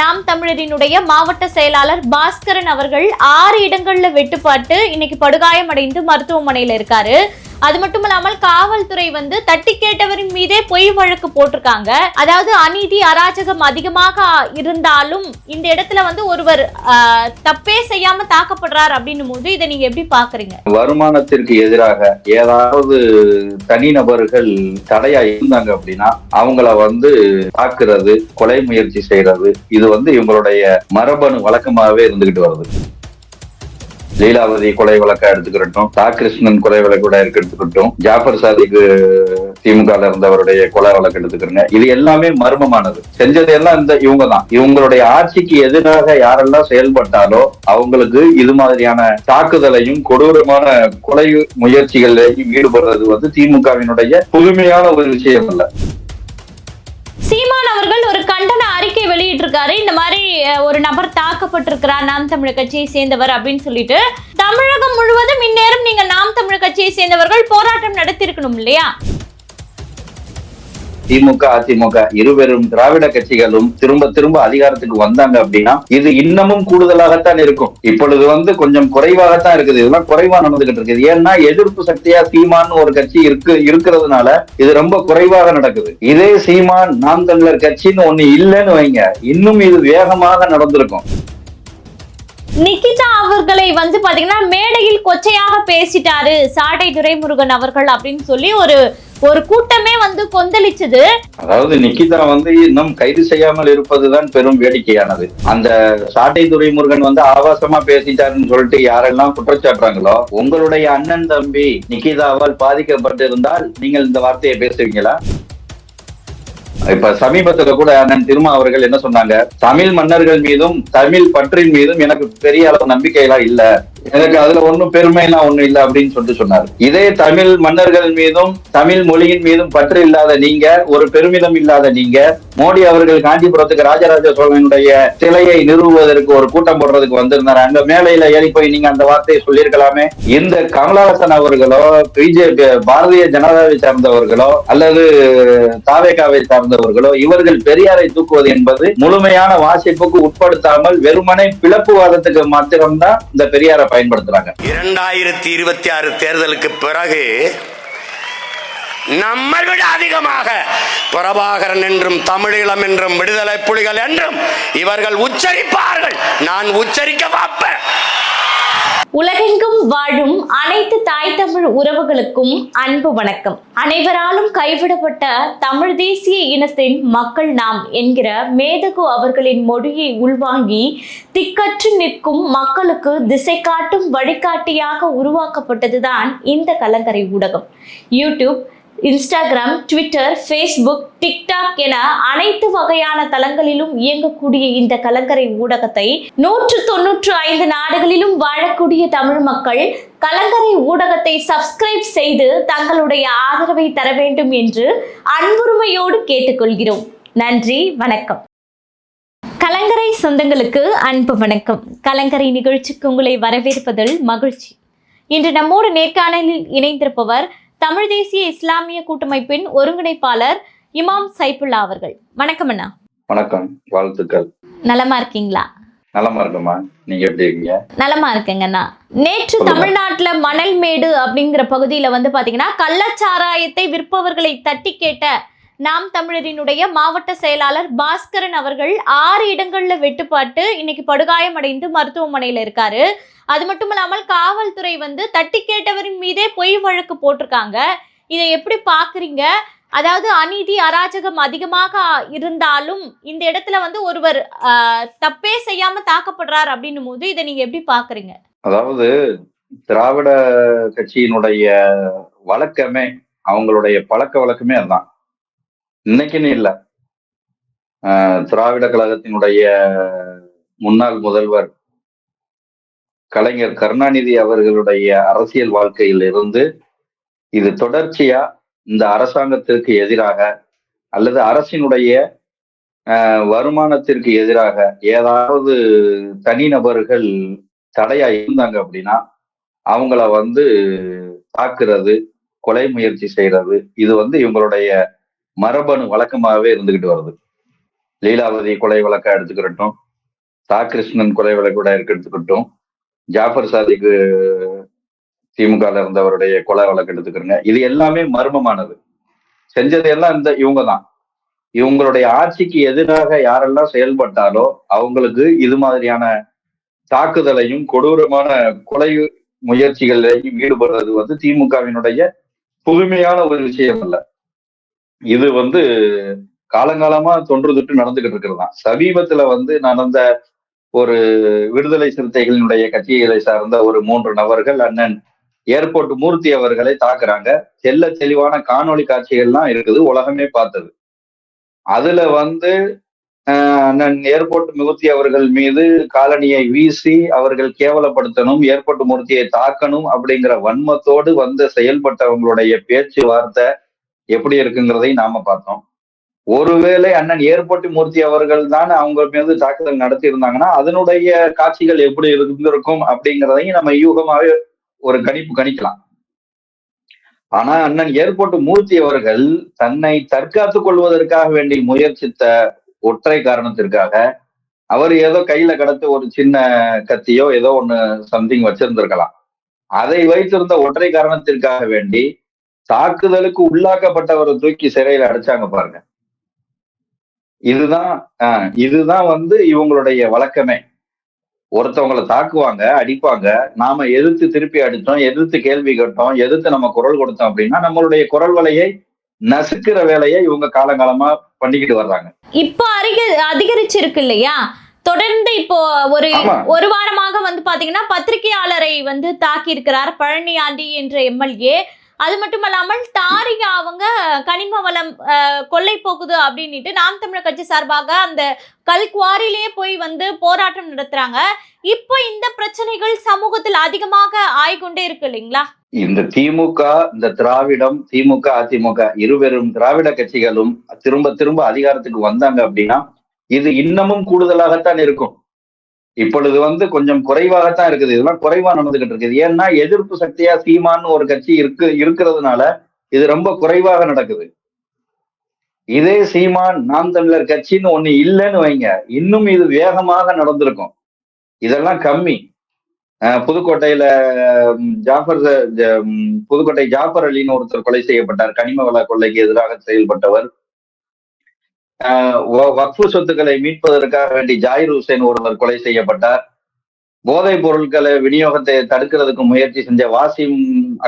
நாம் தமிழரினுடைய மாவட்ட செயலாளர் பாஸ்கரன் அவர்கள் 6 இடங்கள்ல வெட்டுப்பாட்டு இன்னைக்கு படுகாயமடைந்து மருத்துவமனையில இருக்காரு. அது மட்டும் இல்லாமல் காவல்துறை தட்டி கேட்டவரின் மீதே பொய் வழக்கு போட்டிருக்காங்க. அதாவது அநீதி அராஜகம் அதிகமாக இருந்தாலும் இந்த இடத்துல ஒருவர் தப்பே செய்யாம தாக்கப்படுறார் அப்படின்னும் போது இதை நீங்க எப்படி பாக்குறீங்க? வருமானத்திற்கு எதிராக ஏதாவது தனிநபர்கள் தடையா இருந்தாங்க அப்படின்னா அவங்கள தாக்குறது, கொலை முயற்சி செய்யறது, இது இவங்களுடைய மரபணு வழக்கமாகவே இருந்துகிட்டு வருது. லீலாவதி கொலை வழக்கா எடுத்துக்கிட்டோம், கிருஷ்ணன் கொலை வழக்கூட எடுத்துக்கிட்டோம், ஜாஃபர் சாதிக்கு திமுக இருந்தவருடைய கொலை வழக்கு எடுத்துக்கிறேங்க. இது எல்லாமே மர்மமானது. செஞ்சது எல்லாம் இவங்க தான். இவங்களுடைய ஆட்சிக்கு எதிராக யாரெல்லாம் செயல்பட்டாலோ அவங்களுக்கு இது மாதிரியான தாக்குதலையும் கொடூரமான கொலை முயற்சிகளையும் ஈடுபடுறது திமுகவினுடைய புதுமையான ஒரு விஷயம் அல்ல. சீமான் அவர்கள் ஒரு கண்டன அறிக்கை வெளியிட்டிருக்காரு. இந்த மாதிரி ஒரு நபர் தாக்கப்பட்டிருக்கிறார், நாம் தமிழர் கட்சியை சேர்ந்தவர் அப்படின்னு சொல்லிட்டு தமிழகம் முழுவதும் இந்நேரம் நீங்க நாம் தமிழர் கட்சியை சேர்ந்தவர்கள் போராட்டம் நடத்திருக்கணும் இல்லையா? திமுக அதிமுக இருவரும் திராவிட கட்சிகளும் திரும்ப அதிகாரத்துக்கு வந்தாங்க அப்படின்னா இது இன்னமும் கூடுதலாகத்தான் இருக்கும். இப்பொழுது கொஞ்சம் குறைவாகத்தான் இருக்குது. இதெல்லாம் குறைவா நடந்துகிட்டு இருக்குது. ஏன்னா எதிர்ப்பு சக்தியா சீமான் ஒரு கட்சி இருக்கிறதுனால இது ரொம்ப குறைவாக நடக்குது. இதே சீமான் நாம் தமிழர் கட்சின்னு ஒண்ணு இல்லைன்னு வைங்க, இன்னும் இது வேகமாக நடந்திருக்கும். நிகிதா அவர்களை பாத்தீங்கன்னா மேடையில் கொச்சையாக பேசிட்டாரு சாட்டை துரைமுருகன் அவர்கள் அப்படின்னு சொல்லி ஒரு கூட்டமே கொந்தளிச்சது. அதாவது நிகிதா இன்னும் கைது செய்யாமல் இருப்பதுதான் பெரும் வேடிக்கையானது. அந்த சாட்டை துரைமுருகன் ஆபாசமா பேசிட்டாருன்னு சொல்லிட்டு யாரெல்லாம் குற்றச்சாட்டுறாங்களோ, உங்களுடைய அண்ணன் தம்பி நிகிதாவால் பாதிக்கப்பட்டிருந்தால் நீங்கள் இந்த வார்த்தையை பேசுவீங்களா? இப்ப சமீபத்துல கூட அண்ணன் திருமா அவர்கள் என்ன சொன்னாங்க, தமிழ் மன்னர்கள் மீதும் தமிழ் பற்றின் மீதும் எனக்கு பெரிய அளவு நம்பிக்கையெல்லாம் இல்ல, எனக்கு அதுல ஒன்னும் பெருமைலாம் ஒண்ணும் இல்லை அப்படின்னு சொல்லிட்டு சொன்னார். இதே தமிழ் மன்னர்கள் மீதும் தமிழ் மொழியின் மீதும் பற்று இல்லாத நீங்க, ஒரு பெருமிதம் இல்லாத நீங்க, மோடி அவர்கள் காஞ்சிபுரத்துக்கு ராஜராஜ சோழனுடைய சிலையை நிறுவுவதற்கு ஒரு கூட்டம் போடுறதுக்கு வந்திருந்தாரு. அங்க மேலையில ஏறி போய் நீங்க அந்த வார்த்தையை சொல்லியிருக்கலாமே. இந்த கமலஹாசன் அவர்களோ, பிஜேபி பாரதிய ஜனதாவை சார்ந்தவர்களோ அல்லது தாவேகாவை சார்ந்தவர்களோ இவர்கள் பெரியாரை தூக்குவது என்பது முழுமையான வாசிப்புக்கு உட்படுத்தாமல் வெறுமனை பிளப்புவாதத்துக்கு மாத்திரம்தான் இந்த பெரியாரை பயன்படுத்துறாங்க. 2026 தேர்தலுக்கு பிறகு நம்மை விட அதிகமாக பிரபாகரன் என்றும் தமிழீழம் என்றும் விடுதலை புலிகள் என்றும் இவர்கள் உச்சரிப்பார்கள். நான் உச்சரிக்க வைப்பேன். உலகெங்கும் வாழும் அனைத்து தாய் தமிழ் உறவுகளுக்கும் அன்பு வணக்கம். அனைவராலும் கைவிடப்பட்ட தமிழ் தேசிய இனத்தின் மக்கள் நாம் என்கிற மேதகு அவர்களின் மொழியை உள்வாங்கி திக்கற்று நிற்கும் மக்களுக்கு திசை காட்டும் வழிகாட்டியாக உருவாக்கப்பட்டதுதான் இந்த கலங்கரை ஊடகம். YouTube, Instagram, Twitter, Facebook, TikTok என அனைத்து வகையான தளங்களிலும் இயங்கக்கூடிய இந்த கலங்கரை ஊடகத்தை 195 நாடுகளிலும் வாழக்கூடிய தமிழ் மக்கள் கலங்கரை ஊடகத்தை சப்ஸ்கிரைப் செய்து தங்களுடைய ஆதரவை தர வேண்டும் என்று அன்புரிமையோடு கேட்டுக்கொள்கிறோம். நன்றி, வணக்கம். கலங்கரை சொந்தங்களுக்கு அன்பு வணக்கம். கலங்கரை நிகழ்ச்சிக்கு உங்களை வரவேற்பதில் மகிழ்ச்சி. இன்று நம்மோடு நேர்காணலில் இணைந்திருப்பவர் தமிழ் தேசிய இஸ்லாமிய கூட்டமைப்பின் ஒருங்கிணைப்பாளர் இமாம் சைஃபுல்லா அவர்கள். வணக்கம் அண்ணா. வணக்கம், வாழ்த்துக்கள். நலமா இருக்கீங்களா? நலமா இருக்குமா, நீங்க எப்படி இருக்கீங்க? நலமா இருக்குங்கண்ணா. நேற்று தமிழ்நாட்டுல மணல்மேடு அப்படிங்கிற பகுதியில பாத்தீங்கன்னா கள்ளச்சாராயத்தை விற்பவர்களை தட்டி கேட்ட நாம் தமிழரினுடைய மாவட்ட செயலாளர் பாஸ்கரன் அவர்கள் 6 இடங்கள்ல வெட்டுப்பாட்டு இன்னைக்கு படுகாயமடைந்து மருத்துவமனையில இருக்காரு. அது மட்டும் இல்லாமல் காவல்துறை தட்டி கேட்டவரின் மீதே பொய் வழக்கு போட்டிருக்காங்க. இதை எப்படி பாக்குறீங்க? அதாவது அநீதி அராஜகம் அதிகமாக இருந்தாலும் இந்த இடத்துல ஒருவர் தப்பே செய்யாம தாக்கப்படுறார் அப்படின்னும் போது இதை நீங்க எப்படி பாக்குறீங்க? அதாவது திராவிட கட்சியினுடைய வழக்கமே, அவங்களுடைய பழக்க வழக்கமே அதுதான். இன்னைக்குன்னு இல்ல, திராவிட கழகத்தினுடைய முன்னாள் முதல்வர் கலைஞர் கருணாநிதி அவர்களுடைய அரசியல் வாழ்க்கையில் இருந்து இது தொடர்ச்சியா இந்த அரசாங்கத்திற்கு எதிராக அல்லது அரசினுடைய வருமானத்திற்கு எதிராக ஏதாவது தனிநபர்கள் தடையா இருந்தாங்க அப்படின்னா அவங்கள தாக்குறது, கொலை முயற்சி செய்யறது, இது இவங்களுடைய மரபணு வழக்கமாகவே இருந்துகிட்டு வருது. லீலாவதி கொலை வழக்கா எடுத்துக்கிட்டோம், கிருஷ்ணன் கொலை வழக்கூட எடுத்துக்கிட்டோம், ஜாஃபர் சாதிக்கு திமுக இருந்தவருடைய கொலை வழக்கு எடுத்துக்கிறோங்க. இது எல்லாமே மர்மமானது. செஞ்சது எல்லாம் இவங்க தான். இவங்களுடைய ஆட்சிக்கு எதிராக யாரெல்லாம் செயல்பட்டாலோ அவங்களுக்கு இது மாதிரியான தாக்குதலையும் கொடூரமான கொலை முயற்சிகளையும் ஈடுபடுறது திமுகவினுடைய புதுமையான ஒரு விஷயம் அல்ல. இது காலங்காலமா தொன்று தொட்டு நடந்துகிட்டு இருக்கிறது தான். சமீபத்துல நடந்த ஒரு விடுதலை சிறுத்தைகளினுடைய கட்சிகளை சார்ந்த ஒரு 3 நபர்கள் அண்ணன் ஏர்போர்ட் மூர்த்தி அவர்களை தாக்குறாங்க. தெல்ல தெளிவான காணொளி காட்சிகள்லாம் இருக்குது, உலகமே பார்த்தது. அதுல அண்ணன் ஏர்போர்ட் மூர்த்தி அவர்கள் மீது காலனியை வீசி அவர்கள் கேவலப்படுத்தணும், ஏர்போர்ட் மூர்த்தியை தாக்கணும் அப்படிங்கிற வன்மத்தோடு செயல்பட்டவங்களுடைய பேச்சுவார்த்தை எப்படி இருக்குங்கிறதை நாம பார்த்தோம். ஒருவேளை அண்ணன் ஏர்போர்ட் மூர்த்தி அவர்கள் தான் அவங்க மீது தாக்குதல் நடத்தி இருந்தாங்கன்னா அதனுடைய காட்சிகள் எப்படி இருந்திருக்கும் அப்படிங்கிறதையும் நம்ம யூகமாவே ஒரு கணிக்கலாம். ஆனா அண்ணன் ஏர்போர்ட் மூர்த்தி அவர்கள் தன்னை தற்காத்துக் கொள்வதற்காக வேண்டி முயற்சித்த ஒற்றை காரணத்திற்காக அவர் ஏதோ கையில கடத்து ஒரு சின்ன கத்தியோ ஏதோ ஒண்ணு சம்திங் வச்சிருந்திருக்கலாம். அதை வைத்திருந்த ஒற்றை காரணத்திற்காக வேண்டி தாக்குதலுக்கு உள்ளாக்கப்பட்டவரை தூக்கி சிறையில அடைச்சாங்க பாருங்க. இதுதான் இவங்களுடைய வழக்கமே. ஒருத்தவங்களை தாக்குவாங்க, அடிப்பாங்க, நாம எதிர்த்து திருப்பி அடித்தோம், எதிர்த்து கேள்வி கேட்டோம், எதிர்த்து நம்ம குரல் கொடுத்தோம் அப்படின்னா நம்மளுடைய குரல் வலையை நசுக்கிற வேலையை இவங்க காலங்காலமா பண்ணிக்கிட்டு வர்றாங்க. இப்போ அதிகரிச்சிருக்கு இல்லையா? தொடர்ந்து இப்போ ஒரு வாரமாக பாத்தீங்கன்னா பத்திரிகையாளரை தாக்கி இருக்கிறார் பழனி ஆண்டி என்ற எம்எல்ஏ. அது மட்டும் இல்லாமல் தாரிகா அவங்க கனிம வளம் கொள்ளை போகுது அப்படின்ட்டு நாம் தமிழர் கட்சி சார்பாக அந்த கல்குவாரிலேயே போய் போராட்டம் நடத்துறாங்க. இப்போ இந்த பிரச்சனைகள் சமூகத்தில் அதிகமாக ஆய்கொண்டே இருக்கு இல்லைங்களா? இந்த திமுக, இந்த திராவிடம், திமுக அதிமுக இருவரும் திராவிட கட்சிகளும் திரும்ப திரும்ப அதிகாரத்துக்கு வந்தாங்க அப்படின்னா இது இன்னமும் கூடுதலாகத்தான் இருக்கும். இப்பொழுது கொஞ்சம் குறைவாகத்தான் இருக்குது. இதெல்லாம் குறைவா நடந்துகிட்டு இருக்குது. ஏன்னா எதிர்ப்பு சக்தியா சீமான்னு ஒரு கட்சி இருக்கிறதுனால இது ரொம்ப குறைவாக நடக்குது. இதே சீமான் நாம் தமிழர் கட்சின்னு ஒண்ணு இல்லைன்னு வைங்க, இன்னும் இது வேகமாக நடந்திருக்கும். இதெல்லாம் கம்மி. புதுக்கோட்டையில புதுக்கோட்டை ஜாஃபர் அலின்னு ஒருத்தர் கொலை செய்யப்பட்டார். கனிம வள கொள்ளைக்கு எதிராக செயல்பட்டவர். வக்ஃபு சொத்துக்களை மீட்பதற்காக வேண்டி ஜாயிர் ஹுசேன் ஒருவர் கொலை செய்யப்பட்டார். போதைப் பொருட்களை விநியோகத்தை தடுக்கிறதுக்கு முயற்சி செஞ்ச வாசிம்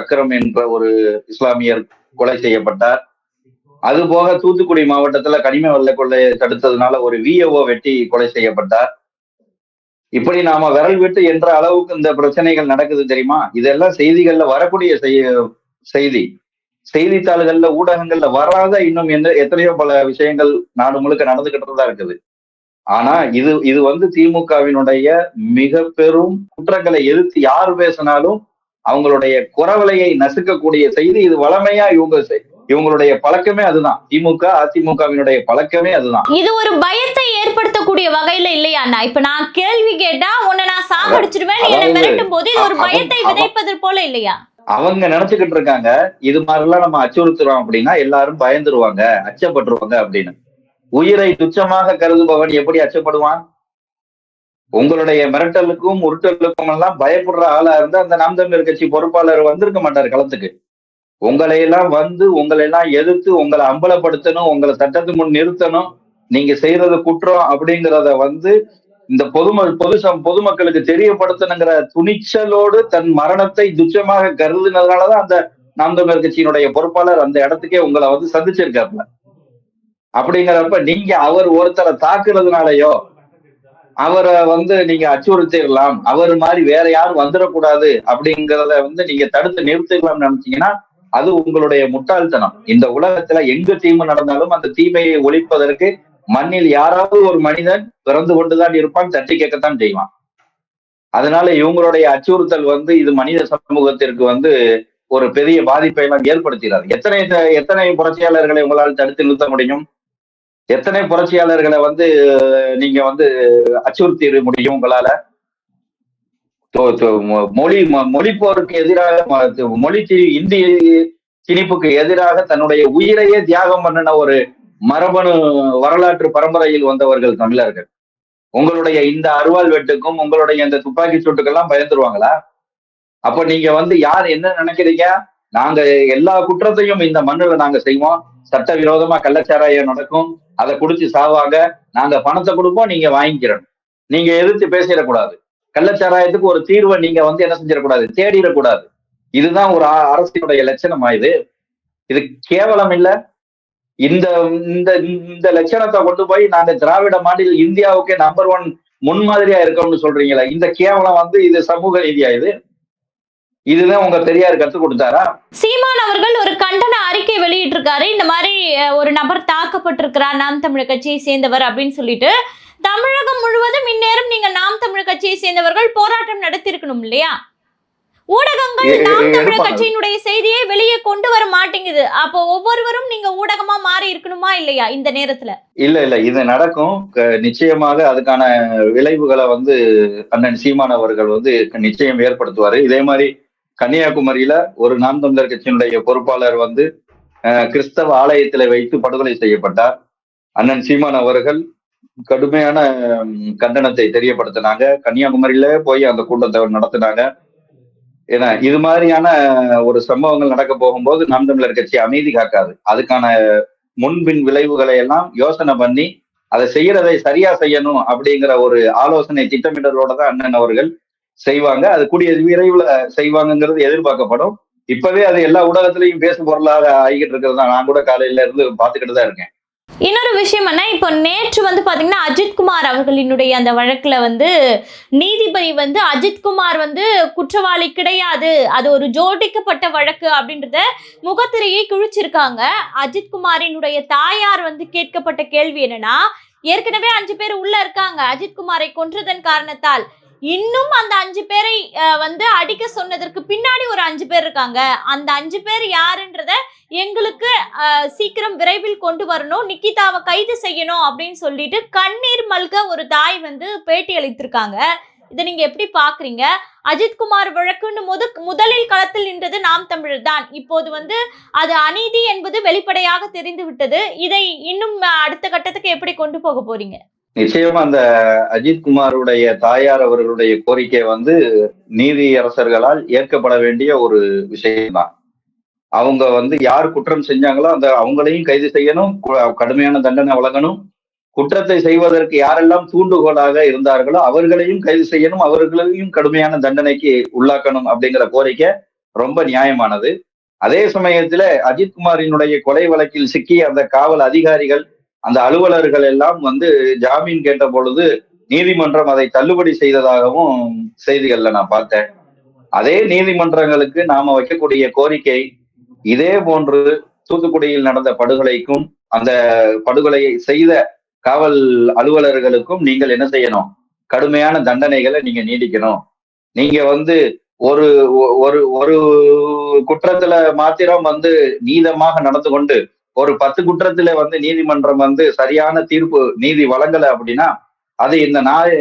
அக்ரம் என்ற ஒரு இஸ்லாமியர் கொலை செய்யப்பட்டார். அதுபோக தூத்துக்குடி மாவட்டத்துல கனிம வள கொள்ளையை தடுத்ததுனால ஒரு விஏஓ வெட்டி கொலை செய்யப்பட்டார். இப்படி நாம விரல் விட்டு என்ற அளவுக்கு இந்த பிரச்சனைகள் நடக்குது தெரியுமா? இதெல்லாம் செய்திகள்ல வரக்கூடிய செய்தி. செய்தித்தாள்கள்ல ஊடகங்கள்ல வராத இன்னும் எத்தனையோ பல விஷயங்கள் நாடு முழுக்க நடந்துகிட்டு தான் இருக்குது. ஆனா இது திமுகவினுடைய மிக பெரும் குற்றங்களை எதிர்த்து யாரு பேசினாலும் அவங்களுடைய குரவலையை நசுக்கக்கூடிய செய்தி. இது வளமையா இவங்களுடைய பழக்கமே அதுதான். திமுக அதிமுகவினுடைய பழக்கமே அதுதான். இது ஒரு பயத்தை ஏற்படுத்தக்கூடிய வகையில இல்லையாண்ணா? இப்ப நான் கேள்வி கேட்டா உன்னை நான் சாகடிச்சிருவேன் என்ன மிரட்டும் போது இது ஒரு பயத்தை விதைப்பது போல இல்லையா? அவங்க நினைச்சுக்கிட்டு இருக்காங்க இது மாதிரிலாம் நம்ம அச்சுறுத்துறோம் அப்படின்னா எல்லாரும் பயந்துருவாங்க, அச்சப்பட்டுருவாங்க அப்படின்னு. உயிரை துச்சமாக கருதுபவன் எப்படி அச்சப்படுவான்? உங்களுடைய மிரட்டலுக்கும் உருட்டலுக்கும் எல்லாம் பயப்படுற ஆளா இருந்தா அந்த நாம் தமிழர் கட்சி பொறுப்பாளர் வந்திருக்க மாட்டார் களத்துக்கு. உங்களையெல்லாம் எதிர்த்து உங்களை அம்பலப்படுத்தணும், உங்களை சட்டத்துக்கு முன் நிறுத்தணும், நீங்க செய்யறது குற்றம் அப்படிங்கிறத இந்த பொதுமக்களுக்கு தெரியப்படுத்தணுங்கிற துணிச்சலோடு தன் மரணத்தை துச்சமாக கருதுனதுனாலதான் அந்த நாம் தமிழர் கட்சியினுடைய பொறுப்பாளர் அந்த இடத்துக்கே உங்களை சந்திச்சிருக்காருல. அப்படிங்கிறப்ப நீங்க அவர் ஒருத்தரை தாக்குறதுனாலயோ அவரை நீங்க அச்சுறுத்திடலாம், அவர் மாதிரி வேற யாரும் வந்துடக்கூடாது அப்படிங்கிறத நீங்க தடுத்து நிறுத்திடலாம்னு நினைச்சீங்கன்னா அது உங்களுடைய முட்டாள்தனம். இந்த உலகத்துல எங்க தீமை நடந்தாலும் அந்த தீமையை ஒழிப்பதற்கு மண்ணில் யாராவது ஒரு மனிதன் பிறந்து கொண்டுதான் இருப்பான், தட்டி கேட்கத்தான் செய்வான். அதனால இவங்களுடைய அச்சுறுத்தல் இது மனித சமூகத்திற்கு ஒரு பெரிய பாதிப்பை எல்லாம் ஏற்படுத்திடாது. எத்தனை புரட்சியாளர்களை உங்களால் தடுத்து நிறுத்த முடியும்? எத்தனை புரட்சியாளர்களை நீங்க அச்சுறுத்திட முடியும் உங்களால? மொழி போருக்கு எதிராக இந்தி திணிப்புக்கு எதிராக தன்னுடைய உயிரையே தியாகம் பண்ணின ஒரு மரபணு வரலாற்று பரம்பரையில் வந்தவர்கள் தமிழர்கள். உங்களுடைய இந்த அருவாள் வெட்டுக்கும் உங்களுடைய இந்த துப்பாக்கி சூட்டுக்கெல்லாம் பயந்துருவாங்களா? அப்ப நீங்க வந்து யார் என்ன நினைக்கிறீங்க? நாங்க எல்லா குற்றத்தையும் இந்த மண்ணுல நாங்க செய்வோம், சட்டவிரோதமா கள்ளச்சாராயம் நடக்கும், அதை குடிச்சு சாவாங்க, நாங்க பணத்தை கொடுப்போம், நீங்க வாங்கிக்கிறோம். நீங்க எதிர்த்து பேசிடக்கூடாது. கள்ளச்சாராயத்துக்கு ஒரு தீர்வை நீங்க வந்து என்ன செஞ்சிடக்கூடாது, தேடிடக்கூடாது. இதுதான் ஒரு அரசினுடைய லட்சணமா? இது கேவலம் இல்ல? இந்த இந்த இந்த லட்சணத்தை கொண்டு போய் நாங்க திராவிட மாநில இந்தியாவுக்கே நம்பர் 1 முன்மாதிரியா இருக்கோம்னு சொல்றீங்களா? இந்த கேவலம் வந்து இது சமூக நீதியா? இதுதான் உங்க பெரியார் கற்றுக் கொடுத்தாரா? சீமான் அவர்கள் ஒரு கண்டன அறிக்கை வெளியிட்டிருக்காரு. இந்த மாதிரி ஒரு நபர் தாக்கப்பட்டிருக்கிறார், நாம் தமிழர் கட்சியை சேர்ந்தவர் அப்படின்னு சொல்லிட்டு. தமிழகம் முழுவதும் இந்நேரம் நீங்க நாம் தமிழர் கட்சியை சேர்ந்தவர்கள் போராட்டம் நடத்திருக்கணும் இல்லையா? ஊடகங்கள் நாம் தமிழர் கட்சியினுடைய செய்தியை வெளியே கொண்டு வர மாட்டேங்குது. அப்போ ஒவ்வொருவரும் நீங்க ஊடகமா மாறி இருக்கணுமா இல்லையா இந்த நேரத்துல? இல்ல இது நடக்கும். நிச்சயமாக அதுக்கான விளைவுகளை வந்து அண்ணன் சீமான் அவர்கள் வந்து நிச்சயம் ஏற்படுத்துவாரு. இதே மாதிரி கன்னியாகுமரியில ஒரு நாம் தமிழர் கட்சியினுடைய பொறுப்பாளர் வந்து கிறிஸ்தவ ஆலயத்தில வைத்து படுகொலை செய்யப்பட்டார். அண்ணன் சீமான் அவர்கள் கடுமையான கண்டனத்தை தெரியப்படுத்தினாங்க. கன்னியாகுமரியில போய் அந்த கூட்டத்தை நடத்தினாங்க. ஏன்னா இது மாதிரியான ஒரு சம்பவங்கள் நடக்க போகும்போது நாம் தமிழர் கட்சி அமைதி காக்காது. அதுக்கான முன்பின் விளைவுகளை எல்லாம் யோசனை பண்ணி அதை செய்யறதை சரியா செய்யணும் அப்படிங்கிற ஒரு ஆலோசனை திட்டமிடலோட தான் அண்ணன் அவர்கள் செய்வாங்க. அது கூடிய விரைவில் செய்வாங்கிறது எதிர்பார்க்கப்படும். இப்பவே அது எல்லா ஊடகத்திலையும் பேசு பொருளாக ஆகிட்டு இருக்கிறது தான். நான் கூட காலையில இருந்து பார்த்துக்கிட்டு தான் இருக்கேன். இன்னொரு விஷயம் என்ன, இப்போ நேற்று வந்து பாத்தீங்கன்னா அஜித்குமார் அவர்களினுடைய அந்த வழக்குல வந்து நீதிபதி வந்து அஜித்குமார் வந்து குற்றவாளி கிடையாது, அது ஒரு ஜோடிக்கப்பட்ட வழக்கு அப்படின்றத முகத்திரையை கிழிச்சிருக்காங்க. அஜித்குமாரினுடைய தாயார் வந்து கேட்கப்பட்ட கேள்வி என்னன்னா, ஏற்கனவே 5 பேர் உள்ள இருக்காங்க அஜித்குமாரை கொன்றதன் காரணத்தால். இன்னும் அந்த 5 பேரை வந்து அடிக்க சொன்னதற்கு பின்னாடி ஒரு 5 பேர் இருக்காங்க. அந்த 5 பேர் யாருன்றத எங்களுக்கு சீக்கிரம் விரைவில் கொண்டு வரணும், நிக்கிதாவை கைது செய்யணும் அப்படின்னு சொல்லிட்டு கண்ணீர் மல்க ஒரு தாய் வந்து பேட்டி அளித்திருக்காங்க. இதை நீங்க எப்படி பாக்குறீங்க? அஜித்குமார் வழக்குன்னு முதலில் களத்தில் நின்றது நாம் தமிழர் தான். இப்போது வந்து அது அநீதி என்பது வெளிப்படையாக தெரிந்து விட்டது. இதை இன்னும் அடுத்த கட்டத்துக்கு எப்படி கொண்டு போக போறீங்க? நிச்சயமா அந்த அஜித்குமாருடைய தாயார் அவர்களுடைய கோரிக்கை வந்து நீதியரசர்களால் ஏற்கப்பட வேண்டிய ஒரு விஷயம்தான். அவங்க வந்து யார் குற்றம் செஞ்சாங்களோ அந்த அவங்களையும் கைது செய்யணும், கடுமையான தண்டனை வழங்கணும். குற்றத்தை செய்வதற்கு யாரெல்லாம் தூண்டுகோலாக இருந்தார்களோ அவர்களையும் கைது செய்யணும், அவர்களையும் கடுமையான தண்டனைக்கு உள்ளாக்கணும் அப்படிங்கிற கோரிக்கை ரொம்ப நியாயமானது. அதே சமயத்துல அஜித்குமாரினுடைய கொலை வழக்கில் சிக்கிய அந்த காவல் அதிகாரிகள், அந்த அலுவலர்கள் எல்லாம் வந்து ஜாமீன் கேட்ட பொழுது நீதிமன்றம் அதை தள்ளுபடி செய்ததாகவும் செய்திகள்ல நான் பார்த்தேன். அதே நீதிமன்றங்களுக்கு நாம வைக்கக்கூடிய கோரிக்கை, இதே போன்று தூத்துக்குடியில் நடந்த படுகொலைக்கும் அந்த படுகொலையை செய்த காவல் அலுவலர்களுக்கும் நீங்கள் என்ன செய்யணும், கடுமையான தண்டனைகளை நீங்க நீடிக்கணும். நீங்க வந்து ஒரு ஒரு ஒரு குற்றத்துல மாத்திரம் வந்து நீதமாக நடந்து கொண்டு ஒரு 10 குற்றத்துல வந்து நீதிமன்றம் வந்து சரியான தீர்ப்பு நீதி வழங்கல அப்படின்னா அது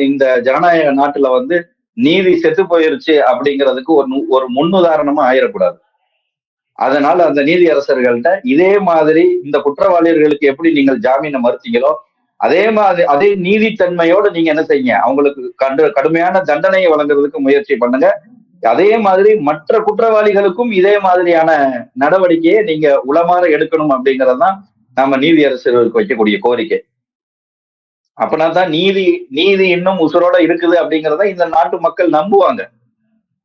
இந்த ஜனநாயக நாட்டுல வந்து நீதி செத்து போயிருச்சு அப்படிங்கிறதுக்கு ஒரு முன்னுதாரணமா ஆயிடக்கூடாது. அதனால அந்த நீதி அரசர்கள்ட்ட இதே மாதிரி இந்த குற்றவாளிகளுக்கு எப்படி நீங்கள் ஜாமீனை மறுத்தீங்களோ அதே மாதிரி அதே நீதித்தன்மையோடு நீங்க என்ன செய்யுங்க, அவங்களுக்கு கடுமையான தண்டனையை வழங்குறதுக்கு முயற்சி பண்ணுங்க. அதே மாதிரி மற்ற குற்றவாளிகளுக்கும் இதே மாதிரியான நடவடிக்கையை நீங்க உளமாற எடுக்கணும் அப்படிங்கறதுதான் நம்ம நீதியரசர்களுக்கு வைக்கக்கூடிய கோரிக்கை. அப்படின்னா தான் நீதி இன்னும் உசுரோட இருக்குது அப்படிங்கிறத இந்த நாட்டு மக்கள் நம்புவாங்க.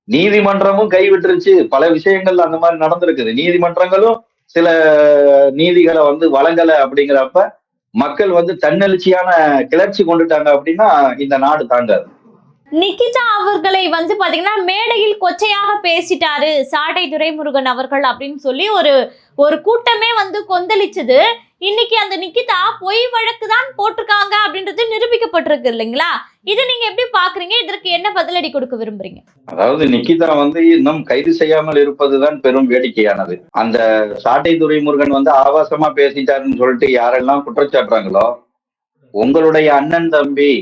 நீதிமன்றமும் கைவிட்டுருச்சு, பல விஷயங்கள் அந்த மாதிரி நடந்திருக்குது. நீதிமன்றங்களும் சில நீதிகளை வந்து வழங்கல அப்படிங்கிறப்ப மக்கள் வந்து தன்னெழுச்சியான கிளர்ச்சி கொண்டுட்டாங்க அப்படின்னா இந்த நாடு தாங்காது. நிக்கிதா அவர்களை வந்து பாத்தீங்கன்னா மேடையில் கொச்சையாக பேசிட்டாரு சாட்டை துரைமுருகன் அவர்கள் அப்படின்னு சொல்லி ஒரு கூட்டமே வந்து கொந்தளிச்சது. இன்னைக்கு அந்த நிக்கிதா பொய் வழக்கு தான் போட்டிருக்காங்க அப்படின்றது நிரூபிக்கப்பட்டிருக்கு இல்லைங்களா? இதை நீங்க எப்படி பாக்குறீங்க? இதற்கு என்ன பதிலடி கொடுக்க விரும்புறீங்க? அதாவது நிக்கிதா வந்து இன்னும் கைது செய்யாமல் இருப்பதுதான் பெரும் வேடிக்கையானது. அந்த சாட்டை துரைமுருகன் வந்து ஆபாசமா பேசிட்டாருன்னு சொல்லிட்டு யாரெல்லாம் குற்றச்சாட்டுறாங்களோ, உங்களுடைய அண்ணன் தம்பி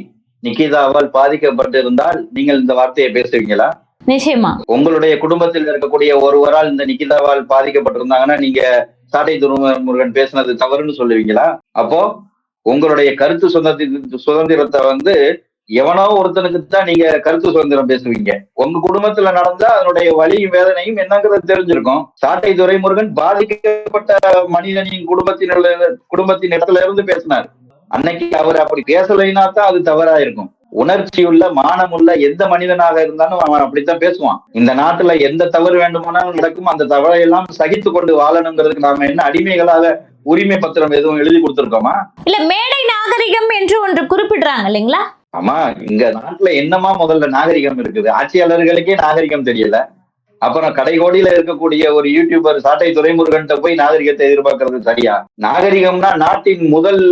நிக்கிதாவால் பாதிக்கப்பட்டிருந்தால் நீங்கள் இந்த வார்த்தையை பேசுவீங்களா? நிச்சயமா. உங்களுடைய குடும்பத்தில் இருக்கக்கூடிய ஒருவரால் இந்த நிக்கிதாவால் பாதிக்கப்பட்டிருந்தாங்கன்னா நீங்க சாட்டை துரைமுருகன் பேசினது தவறுன்னு சொல்லுவீங்களா? அப்போ உங்களுடைய கருத்து சுதந்திரத்தை வந்து எவனோ ஒருத்தனுக்கு தான் நீங்க கருத்து சுதந்திரம் பேசுவீங்க. உங்க குடும்பத்துல நடந்தா அதனுடைய வலியும் வேதனையும் என்னங்கிறது தெரிஞ்சிருக்கும். சாட்டை துரைமுருகன் பாதிக்கப்பட்ட மனிதனின் குடும்பத்தின் இடத்துல இருந்து பேசினார். அன்னைக்கு அவர் அப்படி பேசலைன்னா தான் அது தவறா இருக்கும். உணர்ச்சியுள்ள மானமுள்ள எந்த மனிதனாக இருந்தாலும் அவன் அப்படித்தான் பேசுவான். இந்த நாட்டுல எந்த தவறு வேண்டுமானாலும் நடக்கும். அந்த தவறை எல்லாம் சகித்து கொண்டு வாழணுங்கிறதுக்கு நாம என்ன அடிமைகளாக உரிமை பத்திரம் எதுவும் எழுதி கொடுத்திருக்கோமா? இல்ல மேடை நாகரிகம் என்று ஒன்று குறிப்பிடுறாங்க இல்லைங்களா? ஆமா, இங்க நாட்டுல என்னமா முதல்ல நாகரிகம் இருக்குது? ஆட்சியாளர்களுக்கே நாகரிகம் தெரியல. அப்புறம் கடைகோடியில இருக்கக்கூடிய ஒரு யூடியூபர் சாட்டை துரைமுருகன் போய் நாகரிகத்தை எதிர்பார்க்கறது சரியா? நாகரிகம்னா நாட்டின் முதல்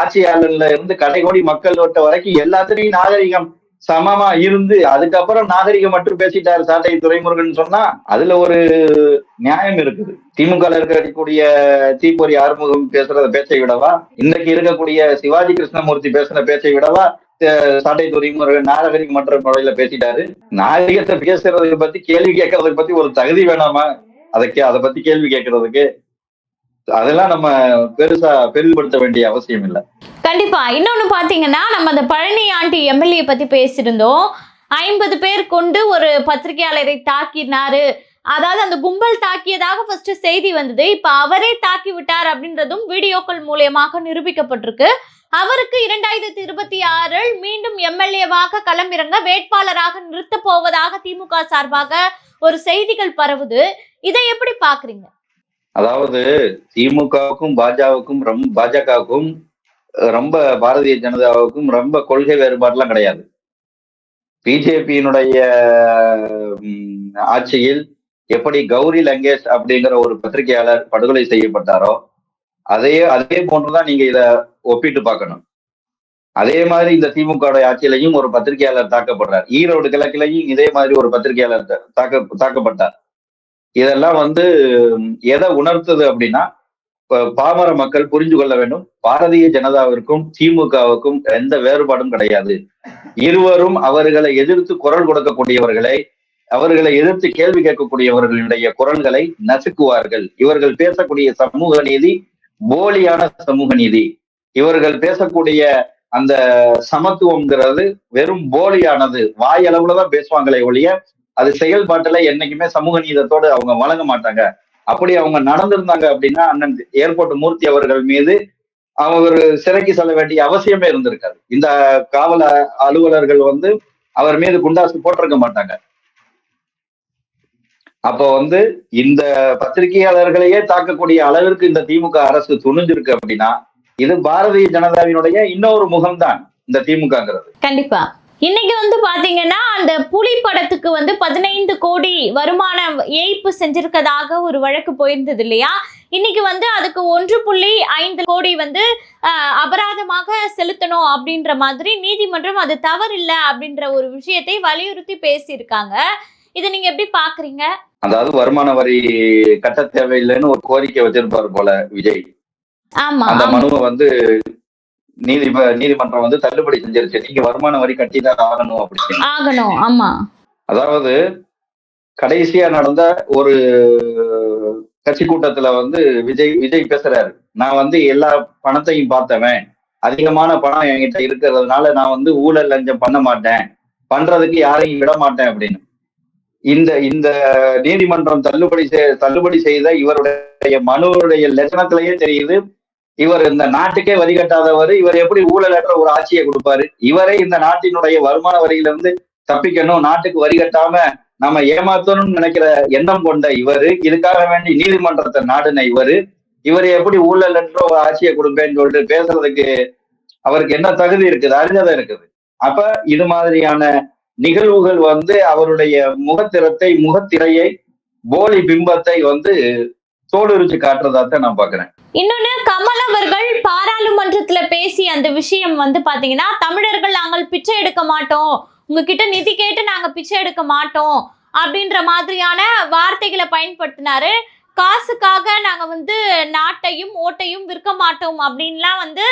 ஆட்சியாளர்ல இருந்து கடைகோடி மக்கள் வட்ட வரைக்கும் எல்லாத்துலயும் நாகரிகம் சமமா இருந்து அதுக்கப்புறம் நாகரிகம் மட்டும் பேசிட்டாரு சாட்டை துரைமுருகன் சொன்னா அதுல ஒரு நியாயம் இருக்குது. திமுக இருக்கக்கூடிய தீப்பொறி ஆறுமுகம் பேசுறத பேச்சை விடவா, இன்னைக்கு இருக்கக்கூடிய சிவாஜி கிருஷ்ணமூர்த்தி பேசுற பேச்சை விடவா சாட்டை துரைமுருகன் நாகரிகமற்ற முறையில பேசிட்டாரு? நாகரிகத்தை பேசுறதை பத்தி கேள்வி கேட்கறதுக்கு பத்தி ஒரு தகுதி வேணாமா? அதை பத்தி கேள்வி கேட்கறதுக்கு அதெல்லாம் நம்ம பெருசா பெரிதுபடுத்த வேண்டிய அவசியம் இல்லை. கண்டிப்பா. இன்னொன்னு பாத்தீங்கன்னா, நம்ம அந்த பழனி ஆண்டி எம்எல்ஏ பத்தி பேசியிருந்தோம். 50 பேர் கொண்டு ஒரு பத்திரிகையாளரை தாக்கினாரு, அதாவது அந்த கும்பல் தாக்கியதாக ஃபர்ஸ்ட் செய்தி வந்தது. இப்ப அவரே தாக்கி விட்டார் அப்படின்றதும் வீடியோக்கள் மூலமாக நிரூபிக்கப்பட்டிருக்கு. அவருக்கு 2026 மீண்டும் எம்எல்ஏவாக களமிறங்க வேட்பாளராக நிறுத்த போவதாக திமுக சார்பாக ஒரு செய்திகள் பரவுது. இதை எப்படி பாக்குறீங்க? அதாவது திமுகவுக்கும் பாஜகவுக்கும் ரொம்ப பாரதிய ஜனதாவுக்கும் ரொம்ப கொள்கை வேறுபாடுலாம் கிடையாது. பிஜேபியினுடைய ஆட்சியில் எப்படி கௌரி லங்கேஷ் அப்படிங்கிற ஒரு பத்திரிகையாளர் படுகொலை செய்யப்பட்டாரோ அதே போன்றுதான் நீங்க இத ஒப்பிட்டு பார்க்கணும். அதே மாதிரி இந்த திமுக ஆட்சியிலையும் ஒரு பத்திரிகையாளர் தாக்கப்படுறார். ஈரோடு கிழக்கிலையும் இதே மாதிரி ஒரு பத்திரிகையாளர் தாக்கப்பட்டார். இதெல்லாம் வந்து எதை உணர்த்துது அப்படின்னா, பாமர மக்கள் புரிஞ்சு கொள்ள வேண்டும், பாரதிய ஜனதாவிற்கும் திமுகவுக்கும் எந்த வேறுபாடும் கிடையாது. இருவரும் அவர்களை எதிர்த்து குரல் கொடுக்கக்கூடியவர்களை, அவர்களை எதிர்த்து கேள்வி கேட்கக்கூடியவர்களுடைய குரல்களை நசுக்குவார்கள். இவர்கள் பேசக்கூடிய சமூக நீதி போலியான சமூக நீதி. இவர்கள் பேசக்கூடிய அந்த சமத்துவம்ங்கிறது வெறும் போலியானது. வாயளவுலதான் பேசுவாங்களே ஒழிய அது செயல்பாட்டுல என்னைக்குமே சமூக நீதத்தோடு அவங்க வழங்க மாட்டாங்க. அப்படி அவங்க நடந்திருந்தாங்க அப்படின்னா அண்ணன் ஏர்போர்ட் மூர்த்தி அவர்கள் மீது அவர் சிறைக்கு செல்ல வேண்டிய அவசியமே இருந்திருக்காது. இந்த காவல் அலுவலர்கள் வந்து அவர் மீது குண்டாசு போட்டிருக்க மாட்டாங்க. அப்போ வந்து இந்த பத்திரிகையாளர்களையே தாக்கக்கூடிய அளவிற்கு இந்த திமுக அரசு துணிஞ்சிருக்கு அப்படின்னா இது பாரதிய ஜனதாவினுடைய இன்னொரு முகம்தான் இந்த திமுகங்கிறது. கண்டிப்பா. இன்னைக்கு வந்து பாத்தீங்கன்னா அந்த புலி படத்துக்கு வந்து 15 கோடி வருமான ஏய்ப்பு செஞ்சிருக்கதாக ஒரு வழக்கு போயிருந்தது இல்லையா? இன்னைக்கு வந்து அதுக்கு 1.5 கோடி வந்து அபராதமாக செலுத்தணும் அப்படின்ற மாதிரி நீதிமன்றம் அது தவறில்லை அப்படின்ற ஒரு விஷயத்தை வலியுறுத்தி பேசியிருக்காங்க. இதை நீங்க எப்படி பாக்குறீங்க? அதாவது வருமான வரி கட்ட தேவையில்லைன்னு ஒரு கோரிக்கை வச்சிருப்பாரு போல விஜய். ஆமா, அந்த மனுவை வந்து நீதிமன்றம் வந்து தள்ளுபடி செஞ்சிருச்சு. நீங்க வருமான வரி கட்டிதான் ஆகணும் அப்படின்னு. ஆமா. அதாவது கடைசியா நடந்த ஒரு கட்சி கூட்டத்துல வந்து விஜய் பேசுறாரு, நான் வந்து எல்லா பணத்தையும் பார்த்தவன், அதிகமான பணம் என்கிட்ட இருக்கிறதுனால நான் வந்து ஊழல் லஞ்சம் பண்ண மாட்டேன், பண்றதுக்கு யாரையும் விட மாட்டேன் அப்படின்னு. இந்த நீதிமன்றம் தள்ளுபடி செய்த இவருடைய மனுவுடைய லட்சணத்திலேயே தெரியுது, இவர் இந்த நாட்டுக்கே வரி கட்டாதவர், இவர் எப்படி ஊழலற்ற ஒரு ஆட்சியை கொடுப்பாரு? இவரே இந்த நாட்டினுடைய வருமான வரியிலிருந்து தப்பிக்கணும், நாட்டுக்கு வரி கட்டாம நம்ம ஏமாத்தணும்னு நினைக்கிற எண்ணம் கொண்ட இவரு, இதுக்காக வேண்டி நீதிமன்றத்தை நாடுன இவரு எப்படி ஊழலற்ற ஒரு ஆட்சியை கொடுப்பேன்னு சொல்லிட்டு பேசுறதுக்கு அவருக்கு என்ன தகுதி இருக்குது? அறிஞ்சதை இருக்குது. அப்ப இது மாதிரியான நிகழ்வுகள் வந்து அவருடைய முகத்திரையை போலி பிம்பத்தை வந்து தோலுரிச்சு காட்டுறதாத்தான் நான் பாக்குறேன். இன்னொன்னு, கமல் அவர்கள் பாராளுமன்றத்துல பேசிய அந்த விஷயம் வந்து பாத்தீங்கன்னா, தமிழர்கள் நாங்கள் பிச்சை எடுக்க மாட்டோம், உங்ககிட்ட நிதி கேட்டு நாங்க பிச்சை எடுக்க மாட்டோம் அப்படின்ற மாதிரியான வார்த்தைகளை பயன்படுத்தினாரு. காசுக்காக நாங்க வந்து நாட்டையும் ஓட்டையும் விற்க மாட்டோம் அப்படின்லாம் வந்து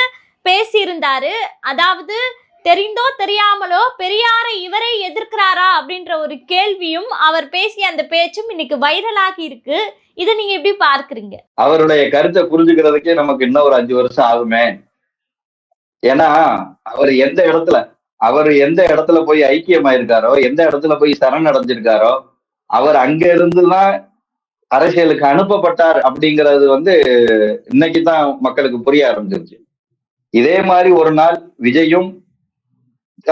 பேசியிருந்தாரு. அதாவது தெரிந்தோ தெரியாமலோ பெரியாரை இவரே எதிர்க்கிறாரா அப்படின்ற ஒரு கேள்வியும் அவர் பேசிய அந்த பேச்சும் இன்னைக்கு வைரலாகி இருக்கு. இதை நீங்க எப்படி பார்க்கறீங்க? அவருடைய கருத்தை புரிஞ்சுக்கிறதுக்கே நமக்கு இன்னும் ஒரு 5 வருஷம் ஆகுமே. ஏன்னா அவர் எந்த இடத்துல போய் ஐக்கியமாயிருக்காரோ, எந்த இடத்துல போய் சரணடைஞ்சிருக்காரோ, அவர் அங்க இருந்துதான் அரசியலுக்கு அனுப்பப்பட்டார் அப்படிங்கிறது இன்னைக்குதான் மக்களுக்கு புரிய ஆரம்பிச்சிருச்சு. இதே மாதிரி ஒரு நாள் விஜயும்